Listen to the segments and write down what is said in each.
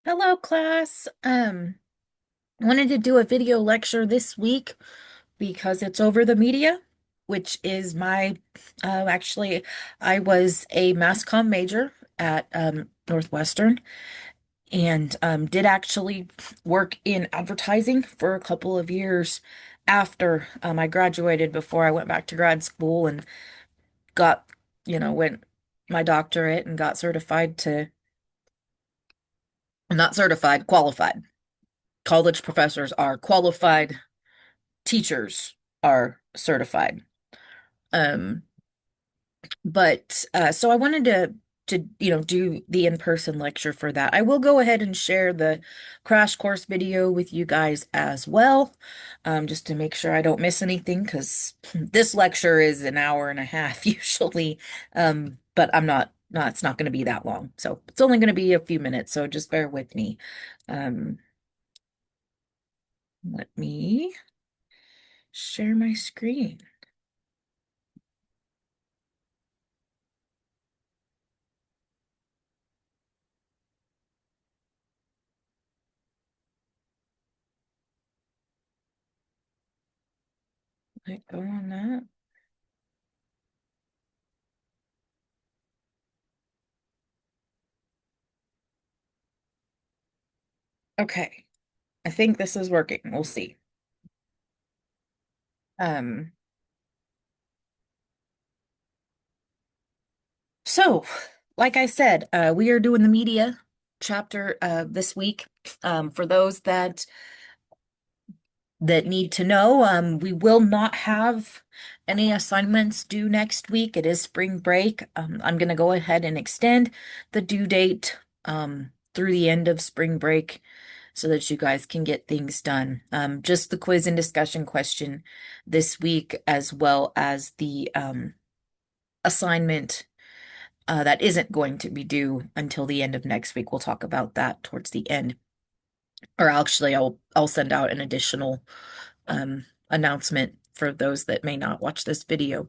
Hello, class. Wanted to do a video lecture this week because it's over the media, which is actually, I was a mass comm major at Northwestern and did actually work in advertising for a couple of years after I graduated before I went back to grad school and got, went my doctorate and got certified to, not certified, qualified. College professors are qualified, teachers are certified. Um, but so I wanted to do the in-person lecture for that. I will go ahead and share the crash course video with you guys as well, just to make sure I don't miss anything because this lecture is an hour and a half usually. But it's not going to be that long. So it's only going to be a few minutes, so just bear with me. Um, Let me share my screen. Let go on that. Okay. I think this is working. We'll see. Um, so like I said, we are doing the media chapter this week. For those that need to know, we will not have any assignments due next week. It is spring break. I'm gonna go ahead and extend the due date through the end of spring break so that you guys can get things done. Just the quiz and discussion question this week, as well as the assignment that isn't going to be due until the end of next week. We'll talk about that towards the end. Or actually, I'll send out an additional announcement for those that may not watch this video.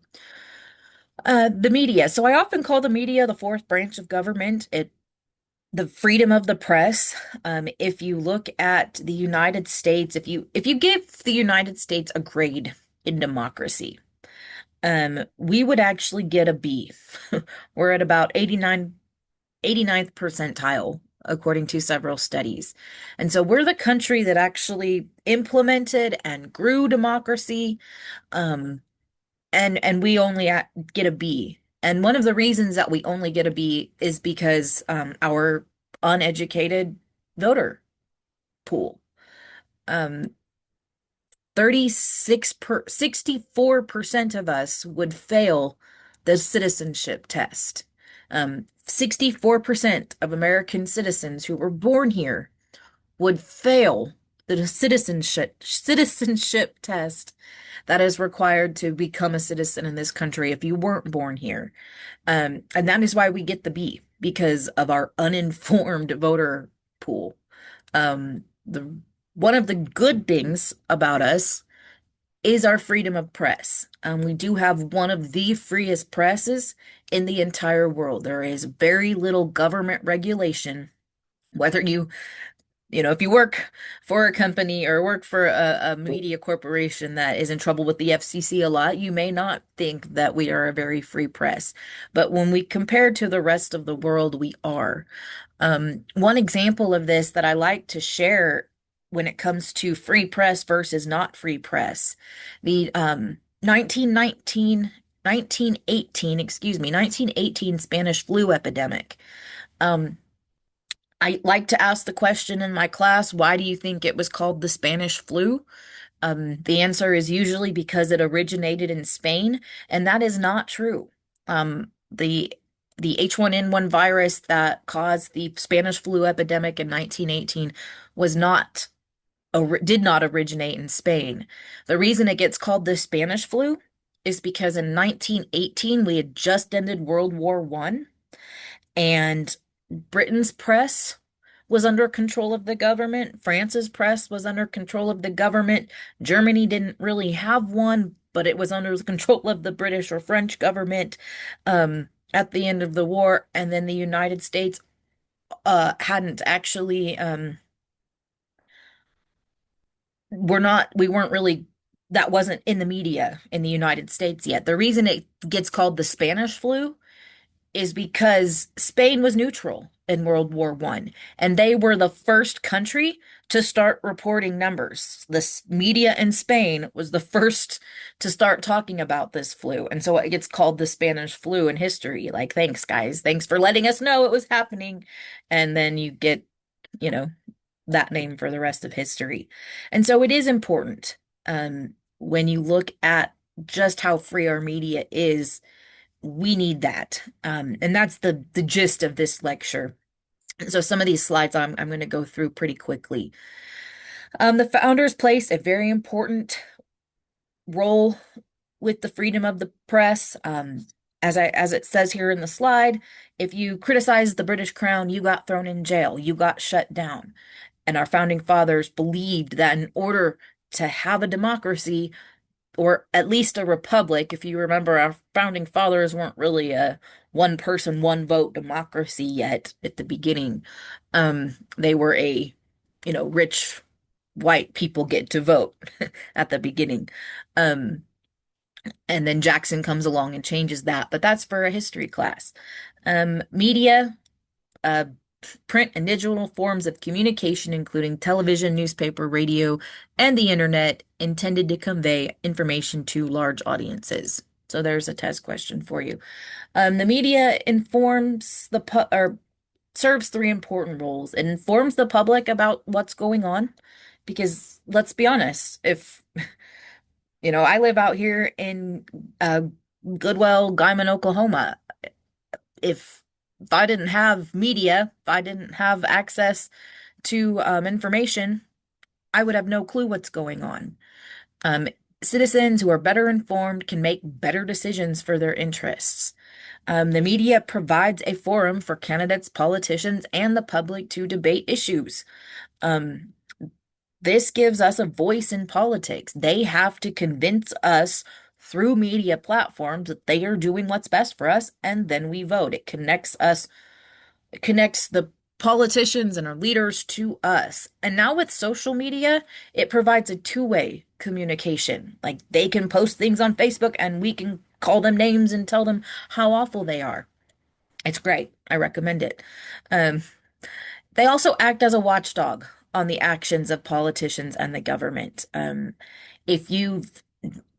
The media. So I often call the media the fourth branch of government. The freedom of the press. If you look at the United States, if you give the United States a grade in democracy, we would actually get a B. We're at about 89th percentile, according to several studies. And so we're the country that actually implemented and grew democracy. Um, and we only get a B. And one of the reasons that we only get a B is because our uneducated voter pool. Um, 64% of us would fail the citizenship test. 64% of American citizens who were born here would fail the citizenship test that is required to become a citizen in this country if you weren't born here. And that is why we get the B, because of our uninformed voter pool. The one of the good things about us is our freedom of press. We do have one of the freest presses in the entire world. There is very little government regulation, whether if you work for a company or work for a media corporation that is in trouble with the FCC a lot, you may not think that we are a very free press. But when we compare to the rest of the world, we are. One example of this that I like to share when it comes to free press versus not free press, the 1918 Spanish flu epidemic. Um, I like to ask the question in my class, why do you think it was called the Spanish flu? The answer is usually because it originated in Spain, and that is not true. The H1N1 virus that caused the Spanish flu epidemic in 1918 was not did not originate in Spain. The reason it gets called the Spanish flu is because in 1918 we had just ended World War One, and Britain's press was under control of the government. France's press was under control of the government. Germany didn't really have one, but it was under the control of the British or French government at the end of the war. And then the United States hadn't actually we weren't really, that wasn't in the media in the United States yet. The reason it gets called the Spanish flu is because Spain was neutral in World War One, and they were the first country to start reporting numbers. The media in Spain was the first to start talking about this flu, and so it gets called the Spanish flu in history. Like, thanks, guys. Thanks for letting us know it was happening. And then you get, you know, that name for the rest of history. And so it is important, when you look at just how free our media is, we need that. And that's the gist of this lecture. So some of these slides I'm going to go through pretty quickly. The founders place a very important role with the freedom of the press. As it says here in the slide, if you criticize the British Crown, you got thrown in jail, you got shut down. And our founding fathers believed that in order to have a democracy, or at least a republic, if you remember, our founding fathers weren't really a one person, one vote democracy yet at the beginning. They were a, rich white people get to vote at the beginning. Um, and then Jackson comes along and changes that, but that's for a history class. Media, uh, print and digital forms of communication, including television, newspaper, radio, and the internet, intended to convey information to large audiences. So there's a test question for you. The media informs or serves three important roles. It informs the public about what's going on, because let's be honest, if I live out here in uh, Goodwell, Guyman, Oklahoma. If if I didn't have media, if I didn't have access to information, I would have no clue what's going on. Um, Citizens who are better informed can make better decisions for their interests. The media provides a forum for candidates, politicians, and the public to debate issues. Um, this gives us a voice in politics. They have to convince us through media platforms that they are doing what's best for us, and then we vote. It connects us, it connects the politicians and our leaders to us. And now with social media, it provides a two-way communication. Like, they can post things on Facebook and we can call them names and tell them how awful they are. It's great. I recommend it. Um, they also act as a watchdog on the actions of politicians and the government. If you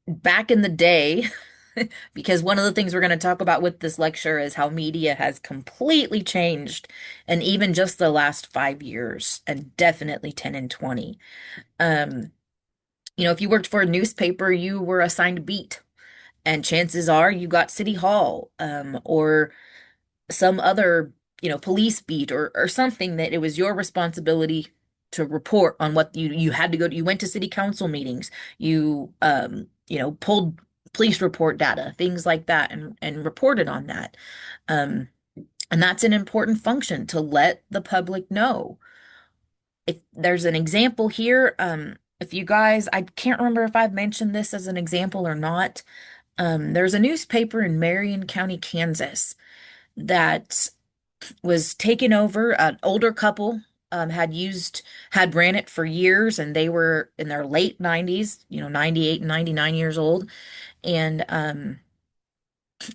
Back in the day, because one of the things we're going to talk about with this lecture is how media has completely changed, and even just the last 5 years, and definitely 10 and 20. Um, if you worked for a newspaper, you were assigned beat, and chances are you got City Hall, or some other, police beat, or something, that it was your responsibility to report on what you had to go to. You went to city council meetings, you pulled police report data, things like that, and reported on that. Um, and that's an important function to let the public know. If there's an example here, if you guys, I can't remember if I've mentioned this as an example or not. There's a newspaper in Marion County, Kansas, that was taken over. An older couple had ran it for years, and they were in their late 90s, 98 and 99 years old. And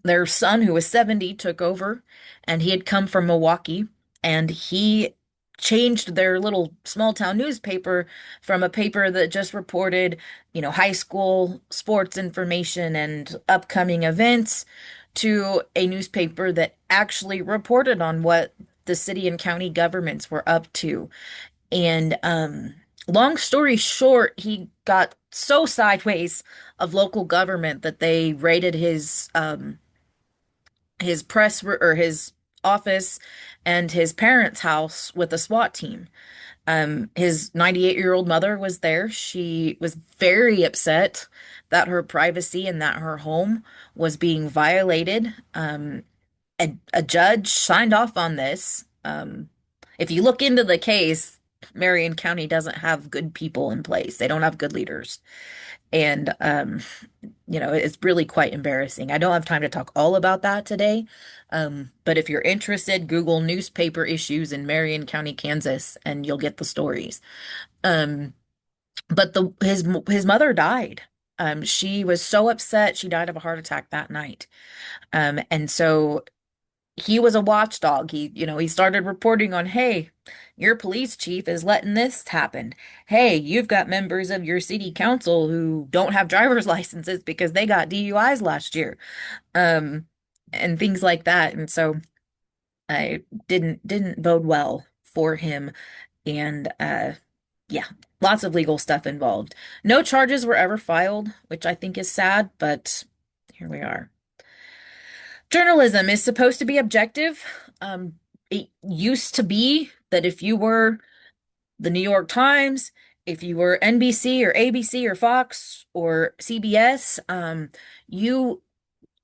their son, who was 70, took over, and he had come from Milwaukee, and he changed their little small town newspaper from a paper that just reported, high school sports information and upcoming events, to a newspaper that actually reported on what the city and county governments were up to. And long story short, he got so sideways of local government that they raided his or his office and his parents' house with a SWAT team. His 98-year-old mother was there. She was very upset that her privacy and that her home was being violated. A judge signed off on this. If you look into the case, Marion County doesn't have good people in place. They don't have good leaders. And it's really quite embarrassing. I don't have time to talk all about that today. But if you're interested, Google newspaper issues in Marion County, Kansas, and you'll get the stories. Um, but his mother died. She was so upset. She died of a heart attack that night. And so he was a watchdog. He started reporting on, hey, your police chief is letting this happen. Hey, you've got members of your city council who don't have driver's licenses because they got DUIs last year. Um, and things like that. And so I didn't bode well for him. And yeah, lots of legal stuff involved. No charges were ever filed, which I think is sad, but here we are. Journalism is supposed to be objective. It used to be that if you were the New York Times, if you were NBC or ABC or Fox or CBS, you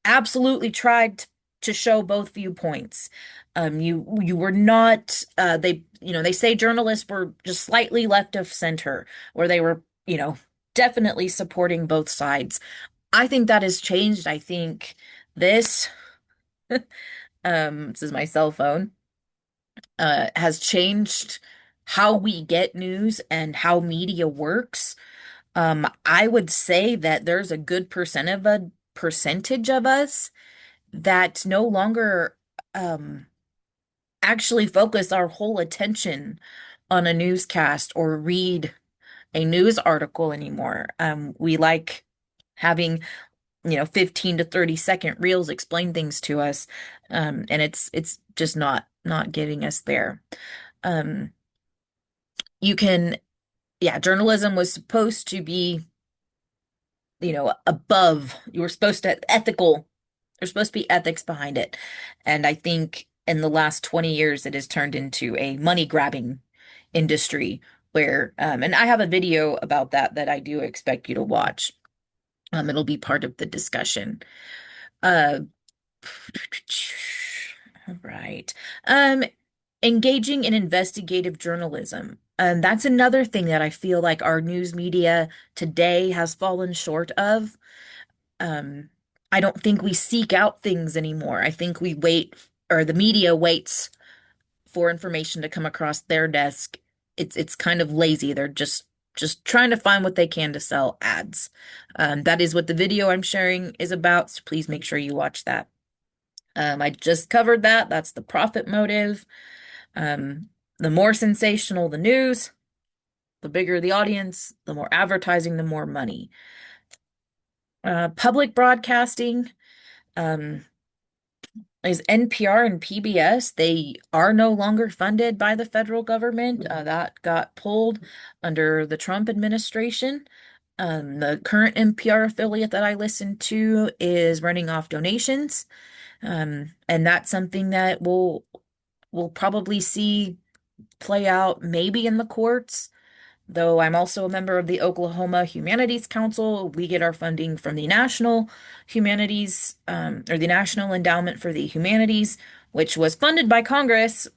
absolutely tried to show both viewpoints. You were not they say journalists were just slightly left of center, where they were, definitely supporting both sides. I think that has changed. I think this this is my cell phone, has changed how we get news and how media works. I would say that there's a good percentage of us that no longer um, actually focus our whole attention on a newscast or read a news article anymore. We like having 15 to 30-second reels explain things to us. And it's just not getting us there. Um, you can, yeah, journalism was supposed to be, above. You were supposed to ethical. There's supposed to be ethics behind it. And I think in the last 20 years, it has turned into a money grabbing industry where, and I have a video about that I do expect you to watch. It'll be part of the discussion. Uh, all right. Um, Engaging in investigative journalism. That's another thing that I feel like our news media today has fallen short of. Um, I don't think we seek out things anymore. I think we wait, or the media waits for information to come across their desk. It's kind of lazy. They're just trying to find what they can to sell ads. That is what the video I'm sharing is about, so please make sure you watch that. I just covered that. That's the profit motive. Um, the more sensational the news, the bigger the audience, the more advertising, the more money. Public broadcasting, um, is NPR and PBS. They are no longer funded by the federal government. That got pulled under the Trump administration. The current NPR affiliate that I listen to is running off donations. And that's something that we'll probably see play out maybe in the courts. Though I'm also a member of the Oklahoma Humanities Council, we get our funding from the National Humanities, or the National Endowment for the Humanities, which was funded by Congress,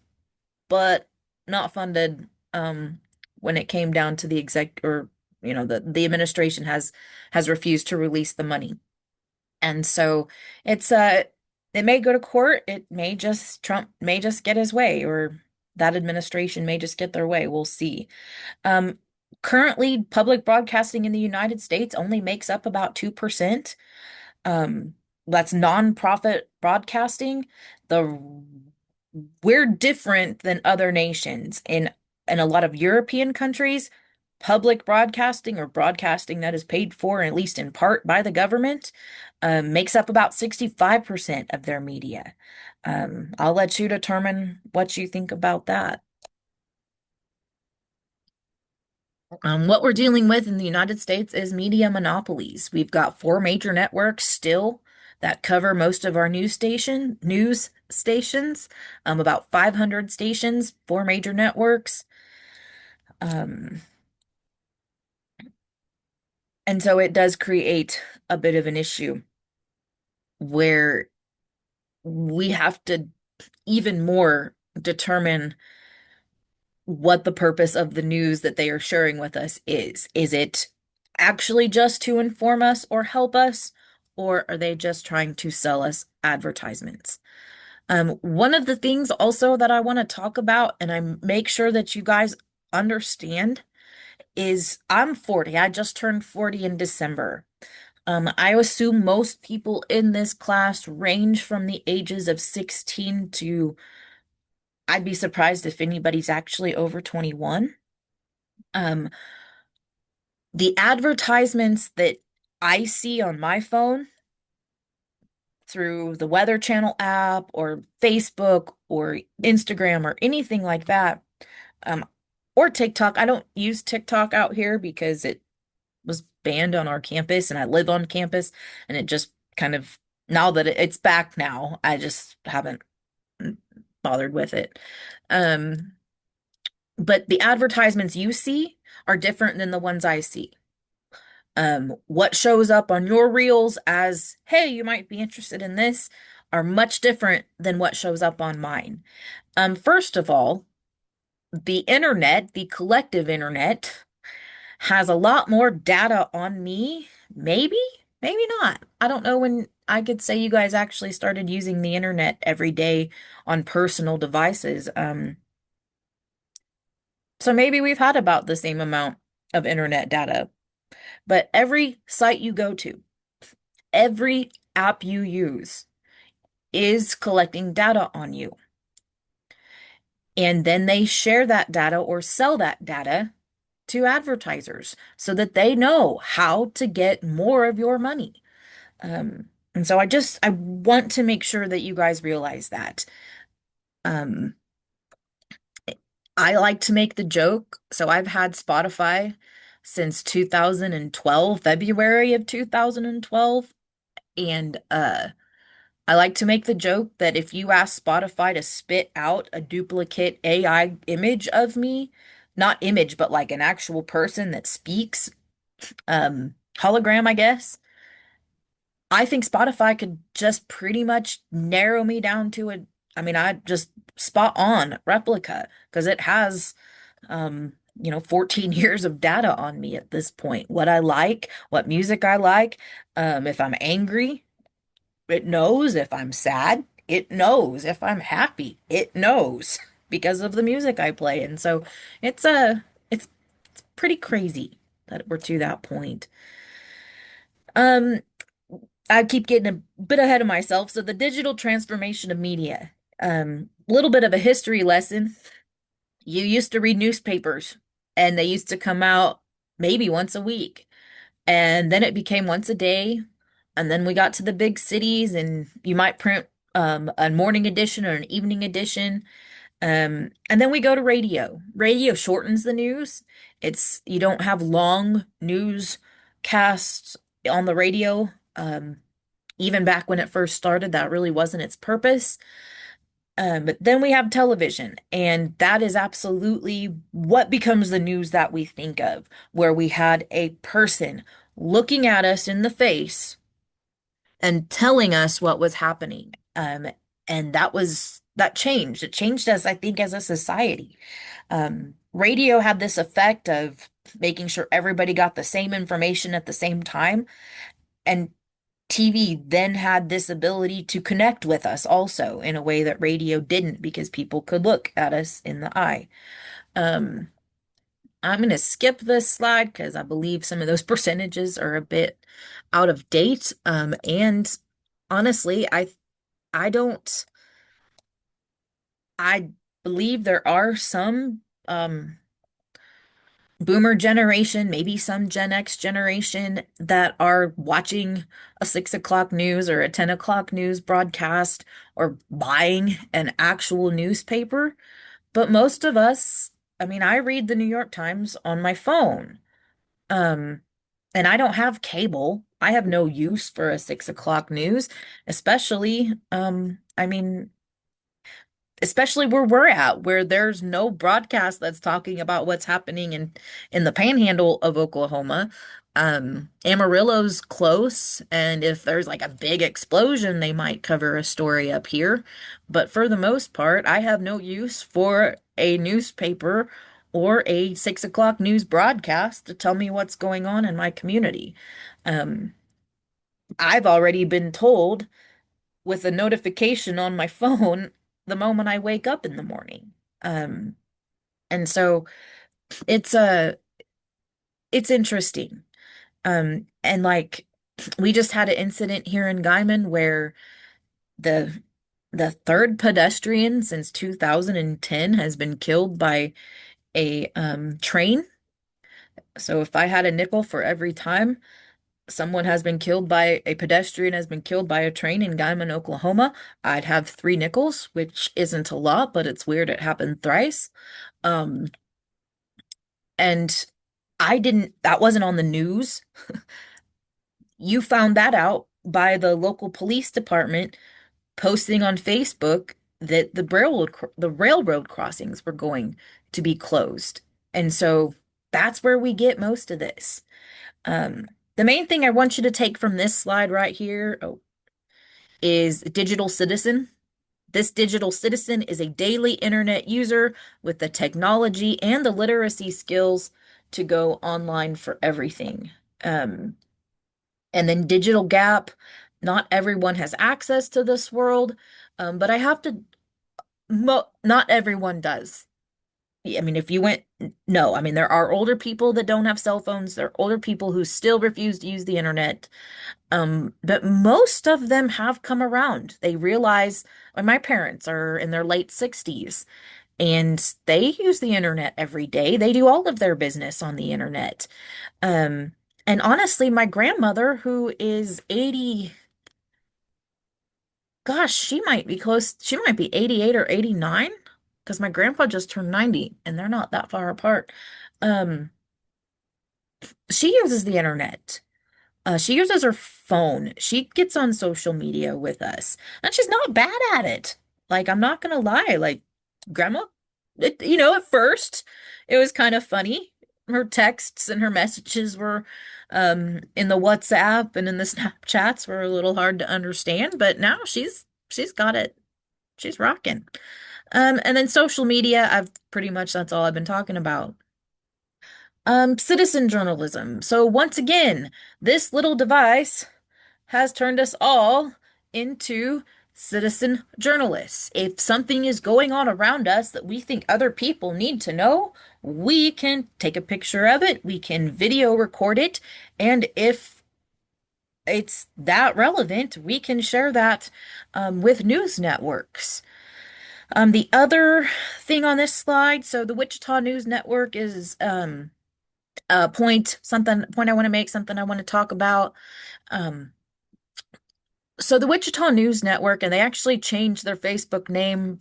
but not funded when it came down to the or the administration has refused to release the money. And so it's it may go to court, Trump may just get his way, or that administration may just get their way. We'll see. Um, Currently, public broadcasting in the United States only makes up about 2%. Um, that's nonprofit broadcasting. The We're different than other nations. In a lot of European countries, public broadcasting, or broadcasting that is paid for, at least in part, by the government, makes up about 65% of their media. I'll let you determine what you think about that. What we're dealing with in the United States is media monopolies. We've got four major networks still that cover most of our news stations, about 500 stations, four major networks. Um, and so it does create a bit of an issue where we have to even more determine what the purpose of the news that they are sharing with us is. Is it actually just to inform us or help us, or are they just trying to sell us advertisements? One of the things also that I want to talk about, and I make sure that you guys understand, is I'm 40. I just turned 40 in December. I assume most people in this class range from the ages of 16 to, I'd be surprised if anybody's actually over 21. Um, the advertisements that I see on my phone through the Weather Channel app or Facebook or Instagram or anything like that, um, or TikTok. I don't use TikTok out here because it was banned on our campus and I live on campus, and it just kind of, now that it's back now, I just haven't bothered with it. Um, but the advertisements you see are different than the ones I see. What shows up on your reels as, hey, you might be interested in this, are much different than what shows up on mine. First of all, the internet, the collective internet, has a lot more data on me. Maybe, maybe not. I don't know when I could say you guys actually started using the internet every day on personal devices. So maybe we've had about the same amount of internet data. But every site you go to, every app you use is collecting data on you. And then they share that data or sell that data to advertisers so that they know how to get more of your money. And so I want to make sure that you guys realize that. Um, I like to make the joke. So I've had Spotify since 2012, February of 2012. And I like to make the joke that if you ask Spotify to spit out a duplicate AI image of me, not image, but like an actual person that speaks, hologram, I guess, I think Spotify could just pretty much narrow me down to I just spot on replica because it has, 14 years of data on me at this point. What I like, what music I like, if I'm angry. It knows if I'm sad. It knows if I'm happy. It knows because of the music I play. And so it's it's it's pretty crazy that we're to that point. Um, I keep getting a bit ahead of myself. So the digital transformation of media. Little bit of a history lesson. You used to read newspapers and they used to come out maybe once a week. And then it became once a day. And then we got to the big cities, and you might print a morning edition or an evening edition. And then we go to radio. Radio shortens the news. You don't have long news casts on the radio. Even back when it first started, that really wasn't its purpose. But then we have television, and that is absolutely what becomes the news that we think of, where we had a person looking at us in the face and telling us what was happening. And that changed. It changed us, I think, as a society. Radio had this effect of making sure everybody got the same information at the same time. And TV then had this ability to connect with us also in a way that radio didn't because people could look at us in the eye. Um, I'm going to skip this slide because I believe some of those percentages are a bit out of date. And honestly, I don't I believe there are some boomer generation, maybe some Gen X generation that are watching a 6 o'clock news or a 10 o'clock news broadcast or buying an actual newspaper. But most of us, I read the New York Times on my phone. Um, and I don't have cable. I have no use for a 6 o'clock news, especially, especially where we're at, where there's no broadcast that's talking about what's happening in the panhandle of Oklahoma. Amarillo's close, and if there's like a big explosion, they might cover a story up here. But for the most part, I have no use for a newspaper or a 6 o'clock news broadcast to tell me what's going on in my community. Um, I've already been told with a notification on my phone the moment I wake up in the morning. Um, and so it's it's interesting. And like we just had an incident here in Guyman where the the third pedestrian since 2010 has been killed by a train. So if I had a nickel for every time someone has been killed by a pedestrian has been killed by a train in Guyman, Oklahoma, I'd have 3 nickels, which isn't a lot, but it's weird it happened thrice. Um, and that wasn't on the news. You found that out by the local police department posting on Facebook that the railroad crossings were going to be closed. And so that's where we get most of this. The main thing I want you to take from this slide right here, is digital citizen. This digital citizen is a daily internet user with the technology and the literacy skills to go online for everything. Um, and then digital gap. Not everyone has access to this world, but I have to, not everyone does. I mean, if you went, no, I mean, there are older people that don't have cell phones. There are older people who still refuse to use the internet. But most of them have come around. They realize, like my parents are in their late 60s and they use the internet every day. They do all of their business on the internet. Um, and honestly, my grandmother, who is 80, gosh, she might be 88 or 89, because my grandpa just turned 90 and they're not that far apart. Um, she uses the internet. She uses her phone. She gets on social media with us, and she's not bad at it. Like, I'm not gonna lie, like, Grandma, at first it was kind of funny. Her texts and her messages were, in the WhatsApp and in the Snapchats were a little hard to understand, but now she's got it. She's rocking. And then social media, that's all I've been talking about. Citizen journalism. So once again, this little device has turned us all into citizen journalists. If something is going on around us that we think other people need to know, we can take a picture of it, we can video record it, and if it's that relevant, we can share that with news networks. The other thing on this slide, so the Wichita News Network is a point I want to make, something I want to talk about. Um, so the Wichita News Network, and they actually changed their Facebook name.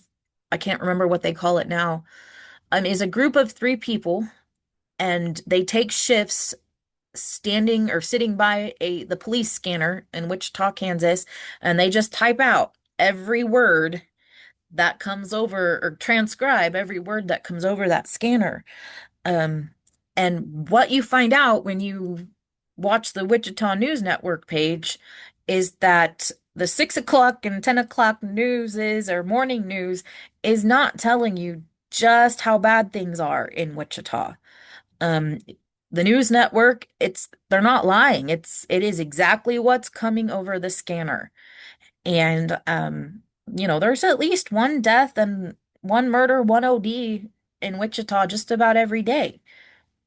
I can't remember what they call it now. Is a group of 3 people, and they take shifts standing or sitting by the police scanner in Wichita, Kansas, and they just type out every word that comes over or transcribe every word that comes over that scanner. Um, and what you find out when you watch the Wichita News Network page is that the 6 o'clock and 10 o'clock news or morning news is not telling you just how bad things are in Wichita. Um, the news network, they're not lying. It is exactly what's coming over the scanner. And there's at least one death and one murder, one OD in Wichita just about every day.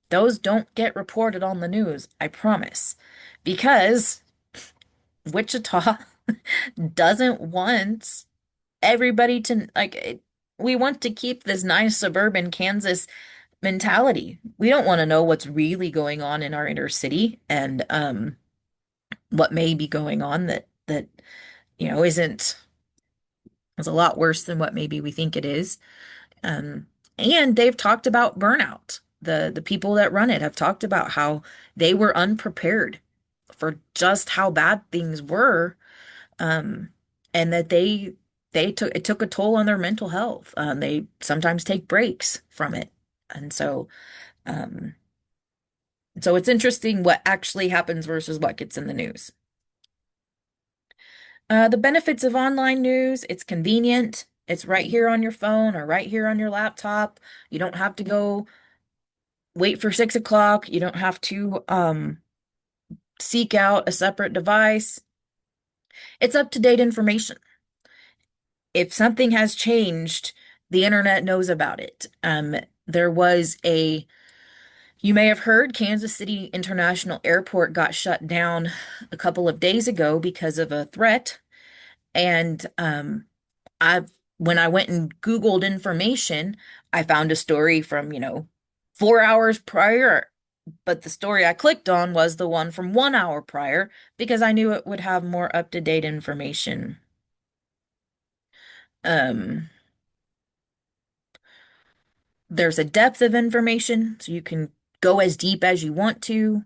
Those don't get reported on the news, I promise. Because Wichita doesn't want everybody to we want to keep this nice suburban Kansas mentality. We don't want to know what's really going on in our inner city and what may be going on that isn't is a lot worse than what maybe we think it is. Um, and they've talked about burnout. The people that run it have talked about how they were unprepared for just how bad things were, um, and that it took a toll on their mental health. They sometimes take breaks from it. And um, so it's interesting what actually happens versus what gets in the news. The benefits of online news, it's convenient. It's right here on your phone or right here on your laptop. You don't have to go wait for 6 o'clock. You don't have to seek out a separate device. It's up-to-date information. If something has changed, the internet knows about it. There was a, you may have heard Kansas City International Airport got shut down a couple of days ago because of a threat. And when I went and Googled information, I found a story from, 4 hours prior. But the story I clicked on was the one from 1 hour prior because I knew it would have more up-to-date information. Um, there's a depth of information, so you can go as deep as you want to.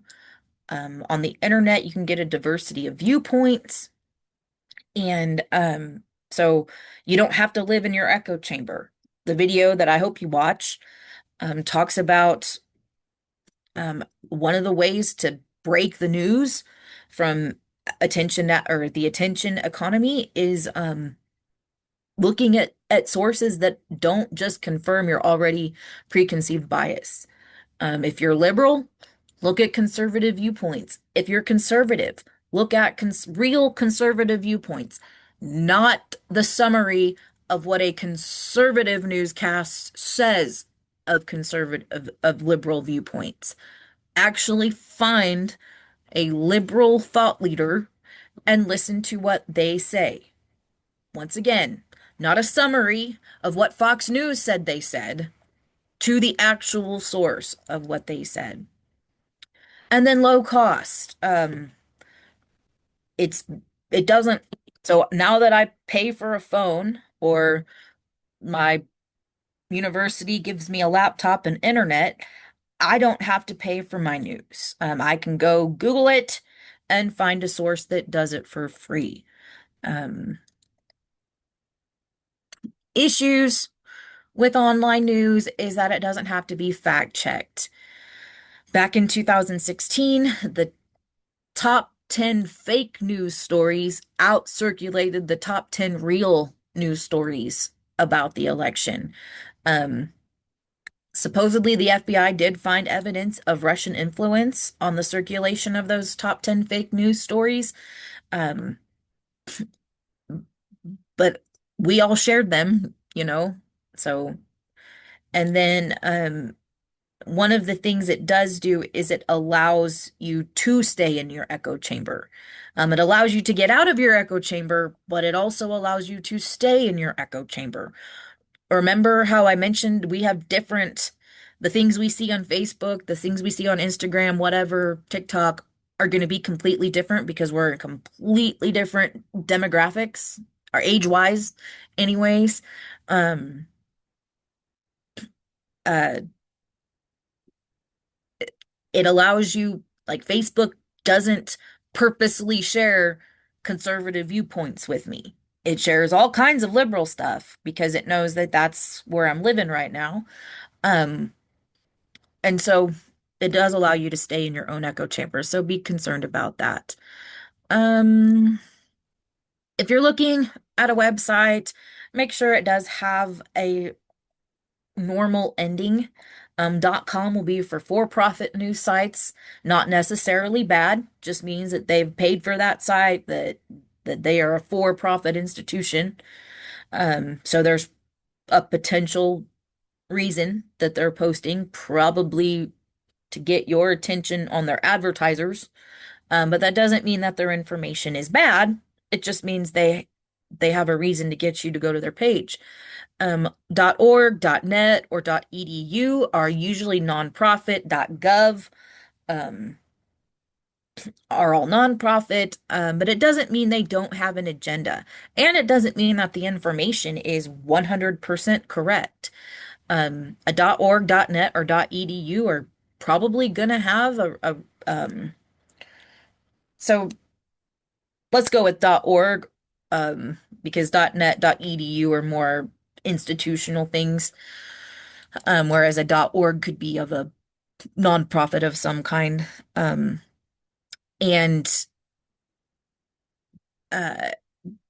On the internet, you can get a diversity of viewpoints. And so you don't have to live in your echo chamber. The video that I hope you watch talks about one of the ways to break the news from the attention economy is looking at sources that don't just confirm your already preconceived bias. If you're liberal, look at conservative viewpoints. If you're conservative, look at real conservative viewpoints, not the summary of what a conservative newscast says of conservative of liberal viewpoints. Actually find a liberal thought leader and listen to what they say. Once again, not a summary of what Fox News said they said, to the actual source of what they said. And then low cost. It's it doesn't so now that I pay for a phone or my university gives me a laptop and internet, I don't have to pay for my news. I can go Google it and find a source that does it for free. Um, Issues with online news is that it doesn't have to be fact checked. Back in 2016, the top 10 fake news stories out circulated the top 10 real news stories about the election. Um, Supposedly, the FBI did find evidence of Russian influence on the circulation of those top 10 fake news stories. Um, but we all shared them. So, and then one of the things it does do is it allows you to stay in your echo chamber. It allows you to get out of your echo chamber, but it also allows you to stay in your echo chamber. Remember how I mentioned we have the things we see on Facebook, the things we see on Instagram, whatever, TikTok, are going to be completely different because we're in completely different demographics, or age-wise, anyways. Um, uh, it allows you, like Facebook doesn't purposely share conservative viewpoints with me. It shares all kinds of liberal stuff because it knows that that's where I'm living right now. Um, and so it does allow you to stay in your own echo chamber. So be concerned about that. Um, if you're looking at a website, make sure it does have a normal ending. .com will be for for-profit news sites, not necessarily bad, just means that they've paid for that site, that they are a for-profit institution. So there's a potential reason that they're posting, probably to get your attention on their advertisers. But that doesn't mean that their information is bad. It just means they have a reason to get you to go to their page. .org, .net, or .edu are usually nonprofit. .gov are all nonprofit, but it doesn't mean they don't have an agenda. And it doesn't mean that the information is 100% correct. A .org, .net, or .edu are probably gonna have so let's go with .org. because .net, .edu are more institutional things, whereas a .org could be of a nonprofit of some kind. Um, and uh,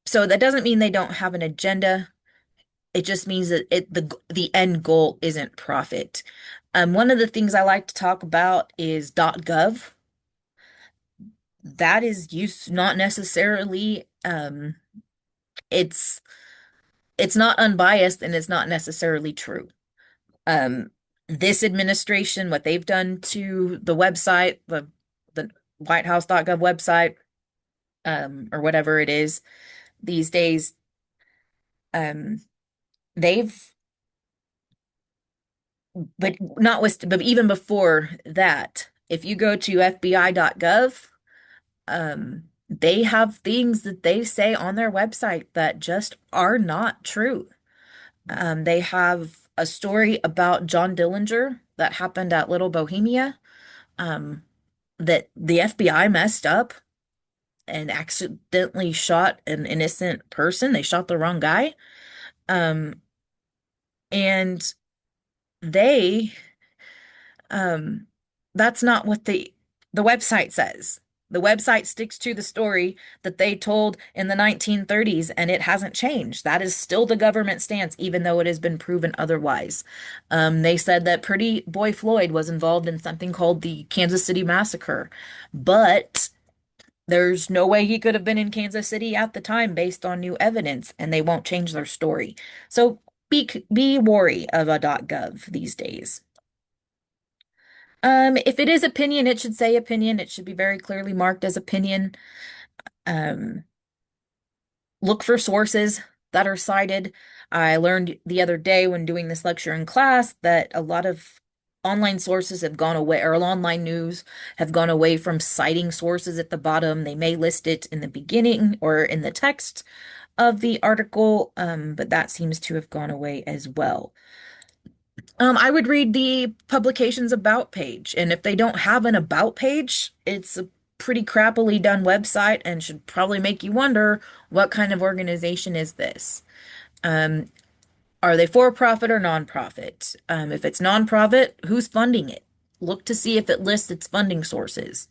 so that doesn't mean they don't have an agenda. It just means that the end goal isn't profit. One of the things I like to talk about is .gov. That is used not necessarily it's it's not unbiased and it's not necessarily true. Um, this administration, what they've done to the website, the whitehouse.gov website, or whatever it is these days, um, they've but even before that, if you go to FBI.gov, they have things that they say on their website that just are not true. They have a story about John Dillinger that happened at Little Bohemia, um, that the FBI messed up and accidentally shot an innocent person. They shot the wrong guy. Um, and they Um, that's not what the website says. The website sticks to the story that they told in the 1930s, and it hasn't changed. That is still the government stance, even though it has been proven otherwise. They said that Pretty Boy Floyd was involved in something called the Kansas City Massacre, but there's no way he could have been in Kansas City at the time based on new evidence, and they won't change their story. So be wary of a .gov these days. If it is opinion, it should say opinion. It should be very clearly marked as opinion. Um, look for sources that are cited. I learned the other day when doing this lecture in class that a lot of online sources have gone away, or online news have gone away from citing sources at the bottom. They may list it in the beginning or in the text of the article, but that seems to have gone away as well. I would read the publication's about page, and if they don't have an about page, it's a pretty crappily done website and should probably make you wonder what kind of organization is this? Um, are they for profit or nonprofit? If it's nonprofit, who's funding it? Look to see if it lists its funding sources.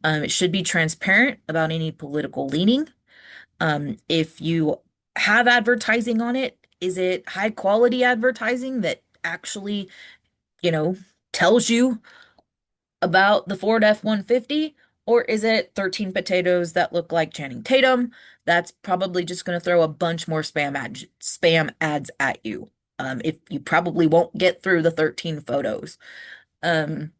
It should be transparent about any political leaning. If you have advertising on it, is it high quality advertising that actually you know, tells you about the Ford F-150, or is it 13 potatoes that look like Channing Tatum? That's probably just going to throw a bunch more spam ads at you. If you probably won't get through the 13 photos. Um,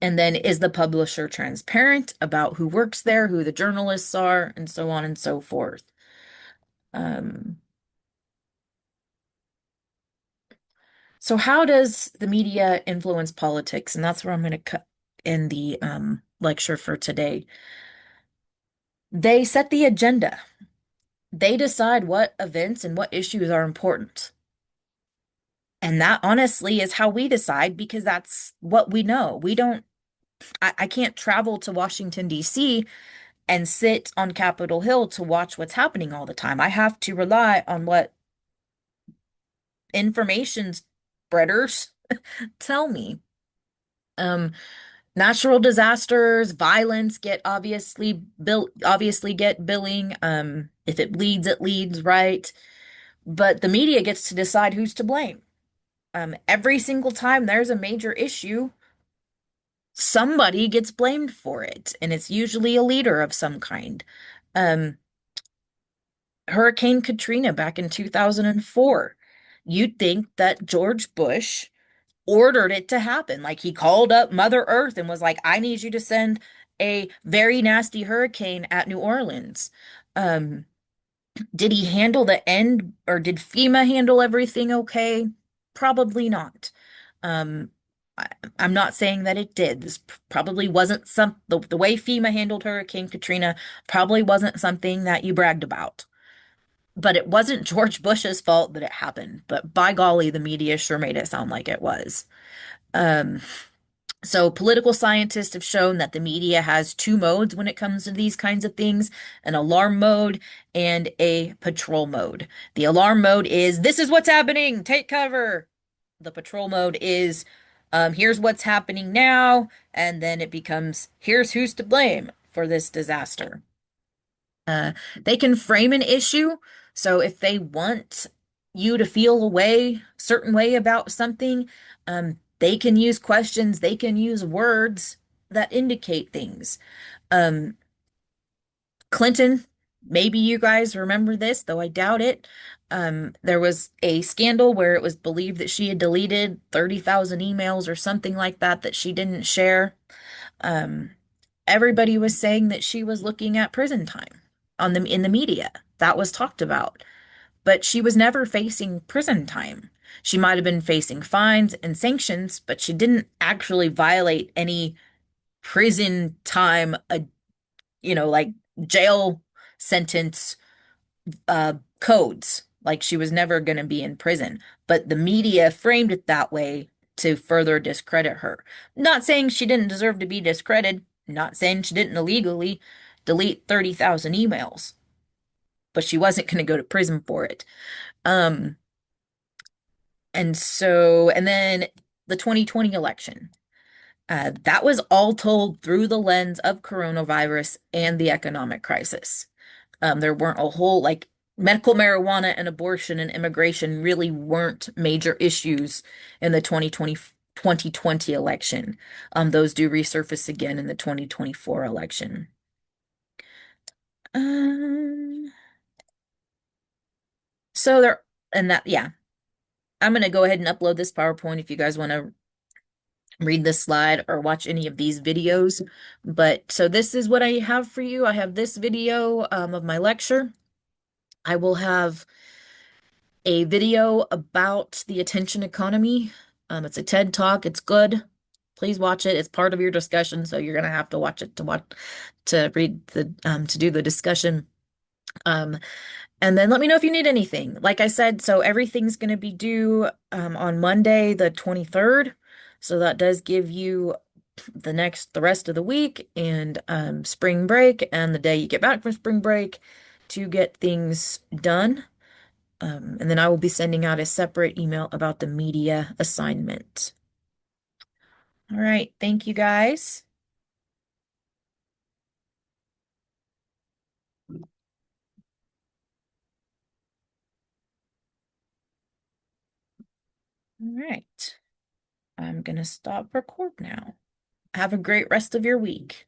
and then is the publisher transparent about who works there, who the journalists are, and so on and so forth. Um, so how does the media influence politics? And that's where I'm going to cut in the lecture for today. They set the agenda. They decide what events and what issues are important. And that honestly is how we decide because that's what we know. I can't travel to Washington, D.C. and sit on Capitol Hill to watch what's happening all the time. I have to rely on what information spreaders tell me. Um, Natural disasters, violence get obviously get billing. If it bleeds, it leads, right? But the media gets to decide who's to blame. Every single time there's a major issue, somebody gets blamed for it, and it's usually a leader of some kind. Um, Hurricane Katrina back in 2004. You'd think that George Bush ordered it to happen. Like he called up Mother Earth and was like, I need you to send a very nasty hurricane at New Orleans. Um, did he handle the end or did FEMA handle everything okay? Probably not. Um, I, I'm not saying that it did. This probably wasn't the way FEMA handled Hurricane Katrina probably wasn't something that you bragged about. But it wasn't George Bush's fault that it happened. But by golly, the media sure made it sound like it was. Um, So, political scientists have shown that the media has two modes when it comes to these kinds of things, an alarm mode and a patrol mode. The alarm mode is, this is what's happening, take cover. The patrol mode is, here's what's happening now, and then it becomes, here's who's to blame for this disaster. Uh, they can frame an issue. So if they want you to feel a way, certain way about something, they can use questions, they can use words that indicate things. Um, Clinton, maybe you guys remember this, though I doubt it. There was a scandal where it was believed that she had deleted 30,000 emails or something like that that she didn't share. Um, Everybody was saying that she was looking at prison time on the in the media. That was talked about, but she was never facing prison time. She might have been facing fines and sanctions, but she didn't actually violate any prison time, like jail sentence codes. Like she was never going to be in prison. But the media framed it that way to further discredit her. Not saying she didn't deserve to be discredited, not saying she didn't illegally delete 30,000 emails, but she wasn't going to go to prison for it. Um, and then the 2020 election. That was all told through the lens of coronavirus and the economic crisis. There weren't a whole, like, medical marijuana and abortion and immigration really weren't major issues in the 2020 election. Those do resurface again in the 2024 election. Um, so there, and that, yeah, I'm gonna go ahead and upload this PowerPoint if you guys want to read this slide or watch any of these videos. But so this is what I have for you. I have this video of my lecture. I will have a video about the attention economy. It's a TED Talk. It's good. Please watch it. It's part of your discussion, so you're gonna have to watch it to read the to do the discussion. Um, and then let me know if you need anything. Like I said, so everything's gonna be due on Monday, the 23rd. So that does give you the rest of the week and spring break and the day you get back from spring break to get things done. And then I will be sending out a separate email about the media assignment. All right. Thank you guys. All right. I'm going to stop record now. Have a great rest of your week.